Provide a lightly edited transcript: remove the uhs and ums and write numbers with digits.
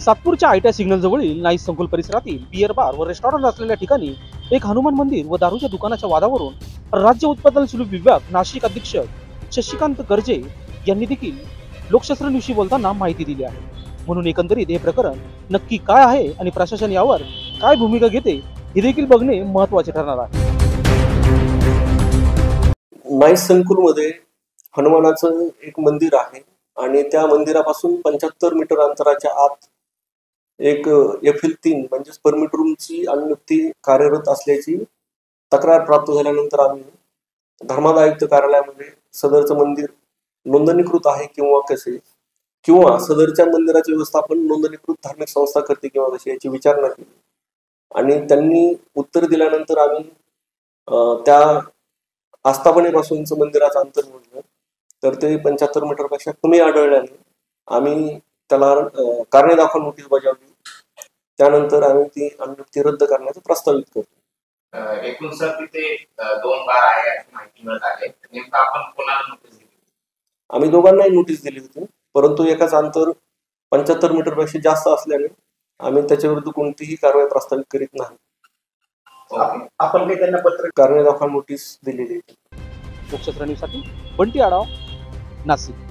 सातपूरच्या आयट्या signal जवळील nice संकुल परिसरातील बियर बार व रेस्टॉरंट असलेल्या ठिकाणी एक हनुमान मंदिर व दारूच्या दुकानाच्या वादावरून राज्य उत्पादन शुल्क विभाग नाशिक अधीक्षक शशिकांत गर्जे यांनी देखील लोकशास्त्र न्यूजशी बोलताना माहिती दिली आहे। म्हणून एकंदरीत हे प्रकरण नक्की काय आहे आणि प्रशासन यावर काय भूमिका घेते हे देखील बघणे महत्त्वाचे ठरणार आहे। नाईस संकुल मध्ये हनुमानाचं एक मंदिर आहे आणि त्या मंदिरापासून 75 मीटर अंतराच्या आत एक FL3 म्हणजे परमिट रूमची अनुमती कार्यरत असल्याची तक्रार प्राप्त झाल्यानंतर आम्ही धर्मादायुक्त कार्यालयामध्ये सदरचं मंदिर नोंदणीकृत आहे किंवा कसे किंवा सदरच्या मंदिराचे व्यवस्थापन नोंदणीकृत धार्मिक संस्था करते किंवा कशी याची विचारणा केली आणि त्यांनी उत्तर दिल्यानंतर आम्ही त्या आस्थापनेपासूनचं मंदिराचं अंतर मोजलं तर ते 75 मीटरपेक्षा कमी आढळल्याने आम्ही त्याला कारणे दाखवा नोटीस बजावली। त्यानंतर आम्ही ती अनुमती रद्द करण्याचं प्रस्तावित करतो। एकूण सर तिथे 2 बार आहे अशी माहिती मिळत आहे। नेमकं आपण कोणाला नोटीस दिली? आम्ही दोघांनाही नोटीस दिली होती, परंतु एकाच अंतर 75 मीटरपेक्षा जास्त असल्याने आम्ही त्याच्या विरुद्ध कोणतीही कारवाई प्रस्तावित करीत नाही। आपण काही त्यांना पत्र कारणे दाखवा नोटीस दिलेली आहे। लोकशास्त्र न्यूजसाठी बंटी आढाव, नाशिक।